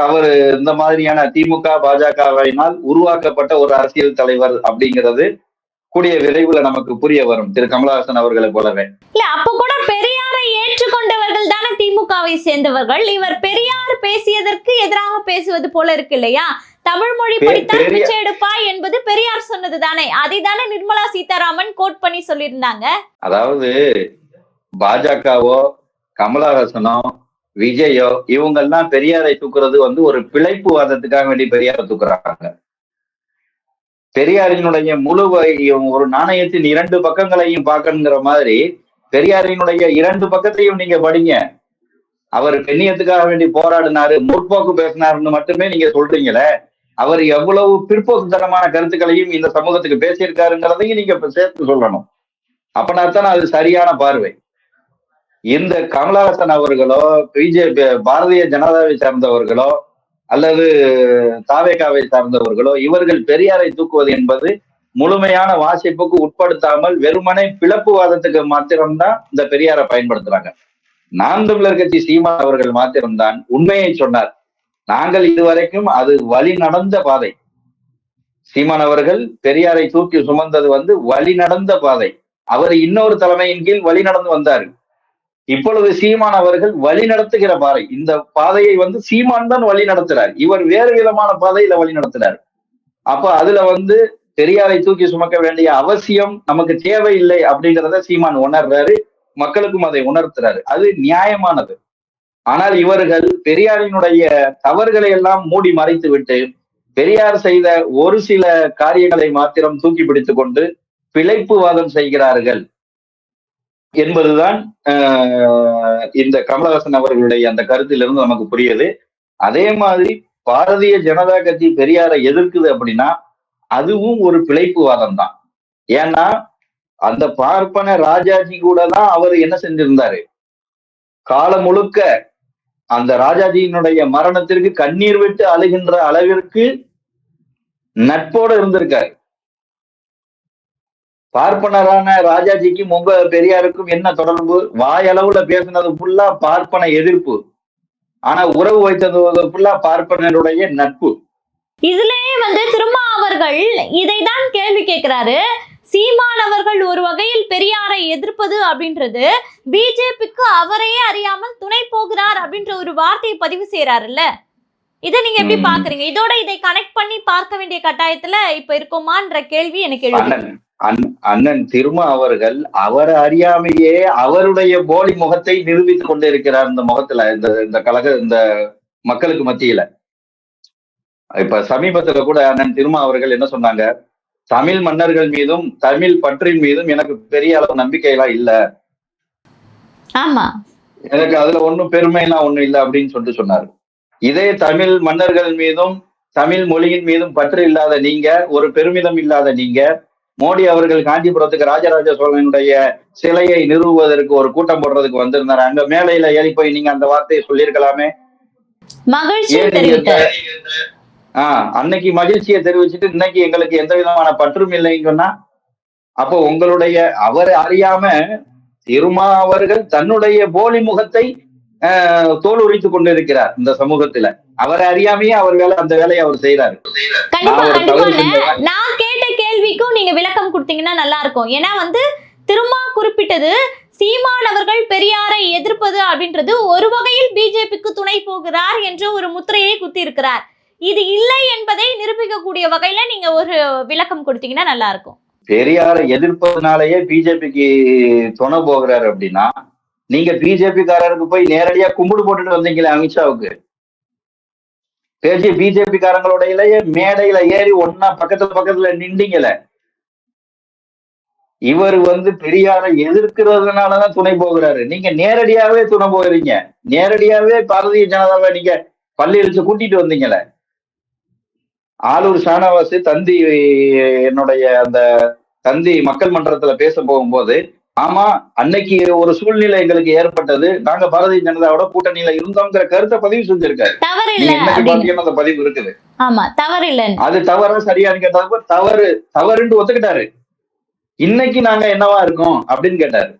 அவர் இந்த மாதிரியான திமுக பாஜகவினால் உருவாக்கப்பட்ட ஒரு அரசியல் தலைவர் அப்படிங்கிறது கூடிய விரைவுல நமக்கு புரிய வரும், திரு கமலஹாசன் அவர்களை போலவே. இல்ல, அப்ப கூட பெரியாரை ஏற்றுக்கொண்டவர்கள் தானே திமுகவை சேர்ந்தவர்கள். இவர் பெரியார் பேசியதற்கு எதிராக பேசுவது போல இருக்கு இல்லையா? தமிழ் மொழி படித்தால் பிச்சை எடுப்பாய் என்பது பெரியார் சொன்னது தானே. அதை தானே நிர்மலா சீதாராமன் கோட் பண்ணி சொல்லியிருந்தாங்க. அதாவது பாஜகவோ கமலஹாசனோ விஜயோ இவங்கெல்லாம் பெரியாரை தூக்குறது ஒரு பிழைப்பு வாதத்துக்காக வேண்டி பெரியாரை தூக்குறாங்க. பெரியாரினுடைய முழு ஒரு நாணயத்தின் 2 பக்கங்களையும் பார்க்கணுங்கிற மாதிரி பெரியாரினுடைய 2 பக்கத்தையும் நீங்க படிங்க. அவர் பெண்ணியத்துக்காக வேண்டி போராடினாரு, முற்போக்கு பேசினாருன்னு மட்டுமே நீங்க சொல்றீங்களே, அவர் எவ்வளவு பிற்போக்குத்தனமான கருத்துக்களையும் இந்த சமூகத்துக்கு பேசியிருக்காருங்கிறதையும் நீங்க சேர்த்து சொல்லணும். அப்பனாத்தான் அது சரியான பார்வை. இந்த கமலஹாசன் அவர்களோ பிஜேபி பாரதிய ஜனதாவை சார்ந்தவர்களோ அல்லது தாவேகாவை சார்ந்தவர்களோ இவர்கள் பெரியாரை தூக்குவது என்பது முழுமையான வாசிப்புக்கு உட்படுத்தாமல் வெறுமனே பிளப்புவாதத்துக்கு மாத்திரம்தான் இந்த பெரியாரை பயன்படுத்துறாங்க. நாம் தமிழர் கட்சி சீமான் அவர்கள் மாத்திரம்தான் உண்மையை சொன்னார். நாங்கள் இதுவரைக்கும் அது வழி நடந்த பாதை. சீமான் அவர்கள் பெரியாரை தூக்கி சுமந்தது வழி நடந்த பாதை. அவர் இன்னொரு தலைமையின் கீழ் வழி நடந்து வந்தார். இப்பொழுது சீமான் அவர்கள் வழி நடத்துகிற பாதை, இந்த பாதையை சீமான் தான் வழி நடத்துறார். இவர் வேறு விதமான பாதையில வழி நடத்துறார். அப்ப அதுல பெரியாரை தூக்கி சுமக்க வேண்டிய அவசியம் நமக்கு தேவையில்லை அப்படிங்கிறத சீமான் உணர்றாரு, மக்களுக்கும் அதை உணர்த்துறாரு. அது நியாயமானது. ஆனால் இவர்கள் பெரியாரினுடைய தவறுகளை எல்லாம் மூடி மறைத்து விட்டு பெரியார் செய்த ஒரு சில காரியங்களை மாத்திரம் தூக்கி பிடித்துக் கொண்டு பிழைப்புவாதம் செய்கிறார்கள் என்பதுதான் இந்த கமலஹாசன் அவர்களுடைய அந்த கருத்திலிருந்து நமக்கு புரியுது. அதே மாதிரி பாரதிய ஜனதா கட்சி பெரியாரை எதிர்க்குது அப்படின்னா அதுவும் ஒரு பிழைப்புவாதம் தான். ஏன்னா அந்த பார்ப்பன ராஜாஜி கூட தான் அவர் என்ன செஞ்சிருந்தாரு, காலம் முழுக்க அந்த ராஜாஜியினுடைய மரணத்திற்கு கண்ணீர் விட்டு அழுகின்ற அளவிற்கு நட்போடு இருந்திருக்காரு. பார்ப்பனரான ராஜாஜிக்கும் உங்க பெரியாருக்கும் என்ன தொடர்பு? வாயளவுல பேசினது ஃபுல்லா பார்ப்பன எதிர்ப்பு, ஆனா உறவு வைத்தது ஃபுல்லா பார்ப்பனருடைய நட்பு. இதுலயே திருமா அவர்கள் இதைதான் கேள்வி கேட்கிறாரு. சீமான் அவர்கள் ஒரு வகையில் பெரியாரை எதிர்ப்பது அப்படின்றது பிஜேபிக்கு அவரையே அறியாமல் துணை போகிறார் அப்படின்ற ஒரு வார்த்தையை பதிவு செய்யறாருல்ல. இதை நீங்க எப்படி பாக்குறீங்க? இதோட இதை கனெக்ட் பண்ணி பார்க்க வேண்டிய கட்டாயத்துல இப்ப இருக்கோமான்ற கேள்வி எனக்கு எழுது. அண்ணன் திருமா அவர்கள் அவரை அறியாமையே அவருடைய போலி முகத்தை நிரூபித்துக் கொண்டு இருக்கிறார் இந்த முகத்துல, இந்த கழக இந்த மக்களுக்கு மத்தியில. இப்ப சமீபத்துல கூட அண்ணன் திருமா அவர்கள் என்ன சொன்னாங்க, தமிழ் மன்னர்கள் மீதும் தமிழ் பற்றின் மீதும் எனக்கு பெரிய அளவு நம்பிக்கையெல்லாம் இல்ல, ஆமா, எனக்கு அதுல ஒண்ணும் பெருமைலாம் ஒண்ணும் இல்லை அப்படின்னு சொல்லிட்டு சொன்னாரு. இதே தமிழ் மன்னர்கள் மீதும் தமிழ் மொழியின் மீதும் பற்று இல்லாத நீங்க, ஒரு பெருமிதம் இல்லாத நீங்க, மோடி அவர்கள் காஞ்சிபுரத்துக்கு ராஜராஜ சோழனுடைய சிலையை நிறுவுவதற்கு ஒரு கூட்டம் போடுறதுக்கு வந்திருந்தாரு. அங்க மேலையில ஏறி போய் நீங்க அந்த வார்த்தையை சொல்லியிருக்கலாமே. அன்னைக்கு மகிழ்ச்சியை தெரிவிச்சுட்டு இன்னைக்கு எங்களுக்கு எந்த விதமான பற்றும் இல்லைன்னு சொன்னா, அப்போ உங்களுடைய அவரை அறியாம திருமா அவர்கள் தன்னுடைய போலி முகத்தை தோல் உரித்துக் கொண்டிருக்கிறார் இந்த சமூகத்துல. அவரை அறியாமையே அவர் அந்த வேலையை அவர் செய்யறாரு. நான் கேட்ட கேள்விக்கும் நீங்க விளக்கம் கொடுத்தீங்கன்னா நல்லா இருக்கும். ஏன்னா திருமா குறிப்பிட்டது சீமான் அவர்கள் பெரியாரை எதிர்ப்பது அப்படின்றது ஒரு வகையில் பிஜேபிக்கு துணை போகிறார் என்ற ஒரு முத்திரையை குத்தி இருக்கிறார். இது இல்லை என்பதை நிரூபிக்கக்கூடிய வகையில நீங்க ஒரு விளக்கம் கொடுத்தீங்கன்னா நல்லா இருக்கும். பெரியாரை எதிர்ப்பதனாலேயே பிஜேபிக்கு துணை போகிறாரு அப்படின்னா நீங்க பிஜேபி காரருக்கு போய் நேரடியா கும்பிடு போட்டுட்டு வந்தீங்களே அமித்ஷாவுக்கு, பிஜேபி காரங்களுடைய மேடையில ஏறி ஒன்னா பக்கத்துல நின்றீங்களே. இவர் பெரியாரை எதிர்க்கிறதுனாலதான் துணை போகிறாரு. நீங்க நேரடியாவே துணை போகிறீங்க. நேரடியாவே பாரதிய ஜனதாவை நீங்க பள்ளி இழிச்சு கூட்டிட்டு வந்தீங்களே. ஆலூர் ஷானவாஸ் தந்தி என்னுடைய அந்த தந்தி மக்கள் மன்றத்துல பேச போகும்போது, ஆமா அன்னைக்கு ஒரு சூழ்நிலை எங்களுக்கு ஏற்பட்டது, நாங்க பாரதிய ஜனதாவோட கூட்டணியில இருந்தோங்கிற கருத்தை பதிவு செஞ்சிருக்காரு. நீங்க இன்னைக்கு பாத்தீங்கன்னா அந்த பதிவு இருக்குது. ஆமா, தவறு இல்ல. அது தவறா சரியான்னு கேட்டப்ப தவறுன்னு ஒத்துக்கிட்டாரு. இன்னைக்கு நாங்க என்னவா இருக்கோம் அப்படின்னு கேட்டாரு.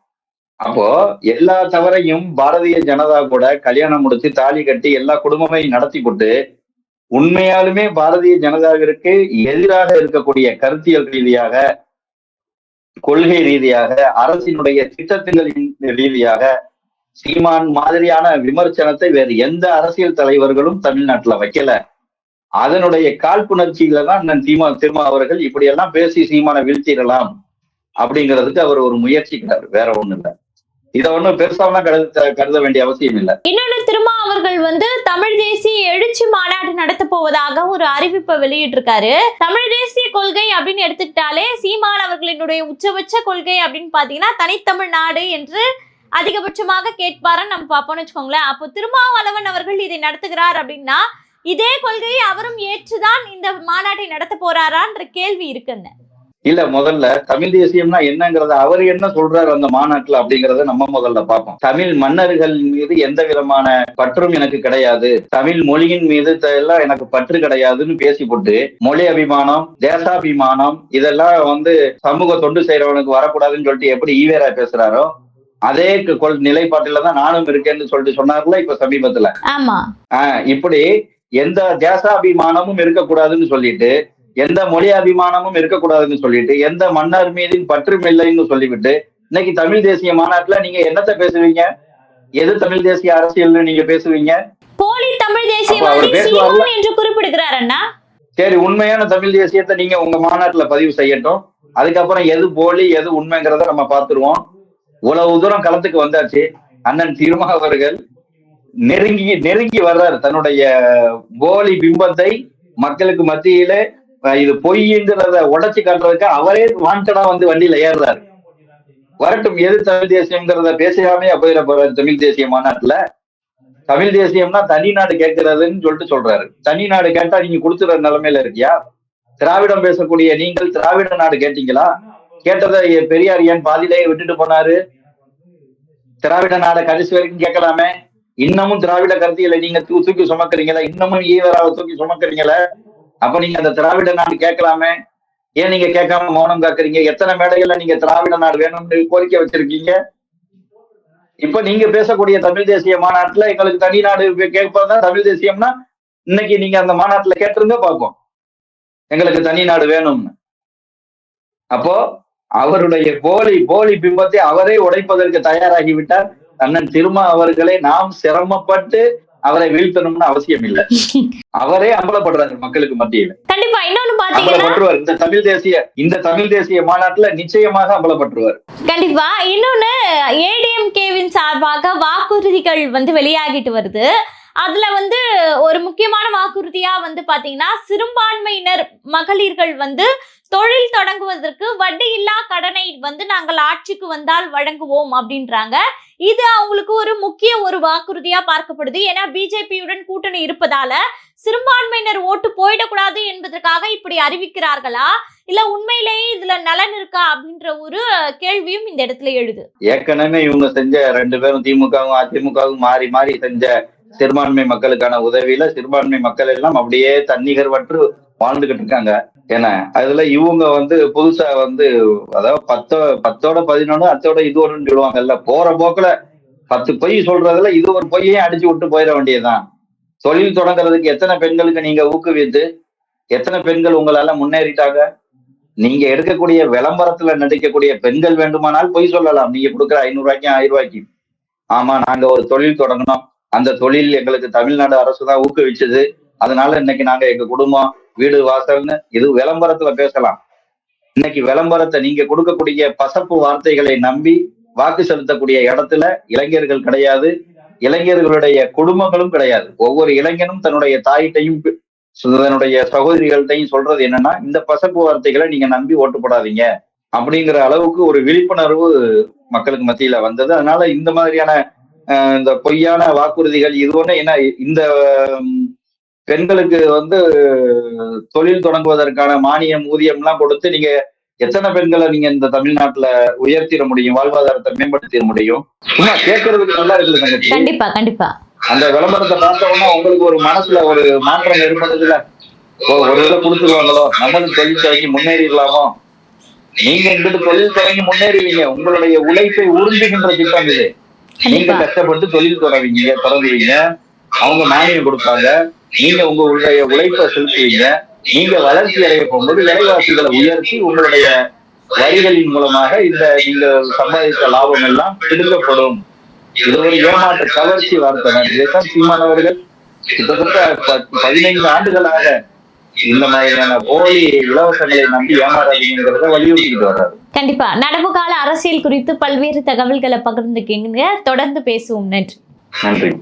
அப்போ எல்லா தவறையும் பாரதிய ஜனதா கூட கல்யாணம் முடிச்சு தாலி கட்டி எல்லா குடும்பமையும் நடத்தி போட்டு உண்மையாலுமே பாரதிய ஜனதாவிற்கு எதிராக இருக்கக்கூடிய கருத்தியல் ரீதியாக, கொள்கை ரீதியாக, அரசினுடைய திட்டத்தின் ரீதியாக சீமான் மாதிரியான விமர்சனத்தை வேறு எந்த அரசியல் தலைவர்களும் தமிழ்நாட்டுல வைக்கல. அதனுடைய காழ்ப்புணர்ச்சியில தான் அண்ணன் திருமா அவர்கள் இப்படி எல்லாம் பேசி சீமான வீழ்த்திடலாம் அப்படிங்கிறதுக்கு அவர் ஒரு முயற்சிக்கிறார், வேற ஒண்ணு இல்ல. இதை ஒண்ணும் பெருசாலாம் கருத வேண்டிய அவசியம் இல்லை. இன்னொன்னு, திருமா அவர்கள் தமிழ் தேசிய எழுச்சி மாநாடு நடத்த போவதாக ஒரு அறிவிப்பை வெளியிட்டிருக்காரு. தமிழ் தேசிய கொள்கை அப்படின்னு எடுத்துக்கிட்டாலே சீமான் அவர்களினுடைய உச்சபட்ச கொள்கை அப்படின்னு பாத்தீங்கன்னா தனித்தமிழ் நாடு என்று அதிகபட்சமாக கேட்பாரன்னு நம்ம பார்ப்போம்னு வச்சுக்கோங்களேன். அப்போ திருமாவளவன் அவர்கள் இதை நடத்துகிறார் அப்படின்னா இதே கொள்கையை அவரும் ஏற்றுதான் இந்த மாநாட்டை நடத்த போறாரான்ற கேள்வி இருக்குன்னு. இல்ல, முதல்ல தமிழ் தேசியம்னா என்னங்கிறத அவர் என்ன சொல்றாரு அந்த மாநாட்டுல அப்படிங்கறத நம்ம முதல்ல பார்ப்போம். தமிழ் மன்னர்கள் மீது எந்த விதமான பற்றும் எனக்கு கிடையாது, தமிழ் மொழியின் மீது எல்லாம் எனக்கு பற்று கிடையாதுன்னு பேசி போட்டு மொழி அபிமானம், தேசாபிமானம் இதெல்லாம் சமூக தொண்டு செய்யறவனுக்கு வரக்கூடாதுன்னு சொல்லிட்டு எப்படி ஈவேரா பேசுறாரோ அதே நிலைப்பாட்டில தான் நானும் இருக்கேன்னு சொல்லிட்டு சொன்னார்ல இப்ப சமீபத்துல. ஆமா, இப்படி எந்த தேசாபிமானமும் இருக்கக்கூடாதுன்னு சொல்லிட்டு, எந்த மொழி அபிமானமும் இருக்கக்கூடாதுன்னு சொல்லிட்டு, எந்த மன்னர் மீதின் பற்றும் இல்லைன்னு சொல்லிவிட்டு இன்னைக்கு தமிழ் தேசிய மாநாட்டுல நீங்க என்னத்த பேசுவீங்க? எது தமிழ் தேசிய அரசியல் நீங்க பேசுவீங்க? போலி தமிழ் தேசியம் என்று குறிப்பிடுகிறார் அண்ணா. சரி, உண்மையான தமிழ் தேசியத்தை நீங்க உங்க மாநாட்டுல பதிவு செய்யட்டும். அதுக்கப்புறம் எது போலி எது உண்மைங்கிறத நம்ம பார்த்துருவோம். உழவு தூரம் களத்துக்கு வந்தாச்சு. அண்ணன் திருமா அவர்கள் நெருங்கி வர்றாரு. தன்னுடைய போலி பிம்பத்தை மக்களுக்கு மத்தியில இது பொய்ங்கிறத உடைச்சு காட்டுறதுக்கு அவரே வாண்டடா வண்டியில ஏறுறாரு. வரட்டும், எது தமிழ் தேசியம்ங்கிறத பேசாமே போயிட போறாரு தமிழ் தேசிய மாநாட்டுல. தமிழ் தேசியம்னா தனி நாடு கேட்கிறதுன்னு சொல்றாரு. தனி நாடு கேட்டா நீங்க கொடுத்துற நிலைமையில இருக்கியா? திராவிடம் பேசக்கூடிய நீங்கள் திராவிட நாடு கேட்டீங்களா? கேட்டதை பெரியார் ஏன் பாதியிலேயே விட்டுட்டு போனாரு? திராவிட நாடை கடைசி வரைக்கும் கேட்கலாமே. இன்னமும் திராவிட கருத்தியலை நீங்க தூக்கி சுமக்குறீங்களா? இன்னமும் ஈவராவை தூக்கி சுமக்குறீங்களா? அப்ப நீங்க அந்த திராவிட நாடு கேட்கலாமே. ஏன் நீங்க கேட்காம மௌனம் காக்குறீங்க? எத்தனை மேடைகள்ல நீங்க திராவிட நாடு வேணும்னு கோரிக்கை வச்சிருக்கீங்க? இப்ப நீங்க பேசக்கூடிய தமிழ் தேசிய மாநாட்டுல எங்களுக்கு தனி நாடு கேட்பதுதான் தமிழ் தேசியம்னா இன்னைக்கு நீங்க அந்த மாநாட்டுல கேட்டுருங்க பார்ப்போம், எங்களுக்கு தனி நாடு வேணும்னு. அப்போ அவருடைய போலி பிம்பத்தை அவரே உடைப்பதற்கு தயாராகிவிட்டார் அண்ணன் திருமா அவர்களை. நாம் சிரமப்பட்டு அவரை வீழ்த்தணும்னு அவசியம் இல்லை, அவரே அம்பலப்படுறாரு மக்களுக்கு மத்தியில. கண்டிப்பா இன்னொன்னு பாத்தீங்கன்னா இந்த தமிழ் தேசிய மாநாட்டுல நிச்சயமாக அம்பலப்பட்டுருவார். கண்டிப்பா. இன்னொன்னு, ஏடிஎம்கேவின் சார்பாக வாக்குறுதிகள் வெளியாகிட்டு வருது. அதுல ஒரு முக்கியமான வாக்குறுதியா பாத்தீங்கன்னா சிறுபான்மையினர் மகளிர்கள் தொழில் தொடங்குவதற்கு வட்டி இல்லா கடனை நாங்கள் ஆட்சிக்கு வந்தால் வழங்குவோம் அப்படின்றாங்க. இது அவங்களுக்கு ஒரு முக்கிய வாக்குறுதியா பார்க்கப்படுது. ஏன்னா பிஜேபியுடன் கூட்டணி இருப்பதால சிறுபான்மையினர் ஓட்டு போயிடக்கூடாது என்பதற்காக இப்படி அறிவிக்கிறார்களா, இல்ல உண்மையிலேயே இதுல நலன் இருக்கா அப்படின்ற ஒரு கேள்வியும் இந்த இடத்துல எழுது. ஏற்கனவே இவங்க செஞ்ச 2 பேரும் திமுகவும் அதிமுகவும் மாறி மாறி செஞ்ச சிறுபான்மை மக்களுக்கான உதவியில சிறுபான்மை மக்கள் எல்லாம் அப்படியே தன்னிகர்வற்று வாழ்ந்துகிட்டு இருக்காங்க. ஏன்னா அதுல இவங்க புதுசா அதாவது 10ஓட 11 அத்தோட இது ஒன்றுன்னு சொல்லுவாங்கல்ல. போற போக்குல 10 பொய் சொல்றதுல இது ஒரு பொய்யையும் அடிச்சு விட்டு போயிட வேண்டியதுதான். தொழில் தொடங்குறதுக்கு எத்தனை பெண்களுக்கு நீங்க ஊக்குவித்து எத்தனை பெண்கள் உங்களால முன்னேறிட்டாங்க? நீங்க எடுக்கக்கூடிய விளம்பரத்துல நடிக்கக்கூடிய பெண்கள் வேண்டுமானால் பொய் சொல்லலாம். நீங்க கொடுக்குற 500 ரூபாய்க்கு 1000 ரூபாய்க்கு, ஆமா நாங்க ஒரு தொழில் தொடங்கணும், அந்த தொழில் எங்களுக்கு தமிழ்நாடு அரசு தான் ஊக்குவிச்சது, அதனால இன்னைக்கு நாங்க எங்க குடும்பம் வீடு வாசல்னு இது விளம்பரத்துல பேசலாம். இன்னைக்கு விளம்பரத்தை நீங்க கொடுக்கக்கூடிய பசப்பு வார்த்தைகளை நம்பி வாக்கு செலுத்தக்கூடிய இடத்துல இளைஞர்கள் கிடையாது, இளைஞர்களுடைய குடும்பங்களும் கிடையாது. ஒவ்வொரு இளைஞனும் தன்னுடைய தாயிட்டையும் தன்னுடைய சகோதரிகள்கிட்டையும் சொல்றது என்னன்னா, இந்த பசப்பு வார்த்தைகளை நீங்க நம்பி ஓட்டு போடாதீங்க அப்படிங்கிற அளவுக்கு ஒரு விழிப்புணர்வு மக்களுக்கு மத்தியில வந்தது. அதனால இந்த மாதிரியான இந்த பொய்யான வாக்குறுதிகள் இது ஒண்ணு என்ன, இந்த பெண்களுக்கு வந்து தொழில் தொடங்குவதற்கான மானியம் ஊதியம் எல்லாம் கொடுத்து நீங்க எத்தனை பெண்களை நீங்க இந்த தமிழ்நாட்டுல உயர்த்திட முடியும், வாழ்வாதாரத்தை மேம்படுத்திட முடியும்? சும்மா கேட்கறதுக்கு நல்லா இருக்குது தங்கச்சி. கண்டிப்பா கண்டிப்பா. அந்த விளம்பரத்தை பார்த்த உடனே உங்களுக்கு ஒரு மனசுல ஒரு மாற்றம் ஏற்பட்டதுல ஒரு இதை கொடுத்துருவாங்களோ, நம்மளும் தொழில் தொடங்கி முன்னேறிடலாமோ? நீங்க இங்கிட்டு தொழில் தொடங்கி முன்னேறுவீங்க, உங்களுடைய உழைப்பை உறிஞ்சுகின்ற திட்டம் இது. நீங்க கஷ்டப்பட்டு தொழில் தொடங்குவீங்க, அவங்க மானியம் கொடுப்பாங்க, நீங்க உங்களுடைய உழைப்பை செலுத்துவீங்க, நீங்க வளர்ச்சி அடைய போகும்போது விலைவாசிகளை உயர்த்தி உங்களுடைய வரிகளின் மூலமாக இந்த நீங்க சம்பாதித்த லாபம் எல்லாம் பிடுங்கப்படும். இது ஒரு ஏமாற்ற கவர்ச்சி வார்த்தை தான். இதைத்தான் சீமானவர்கள் கிட்டத்தட்ட 15 ஆண்டுகளாக இந்த மாதிரியான போலி இலவசங்களை நம்பி ஏமாறாதீங்கிறத வலியுறுத்திக்கிட்டு வர்றாரு. கண்டிப்பா. நடப்பு கால அரசியல் குறித்து பல்வேறு தகவல்களை பகிர்ந்துக்கீங்க. தொடர்ந்து பேசுவோம். நன்றி. நன்றி.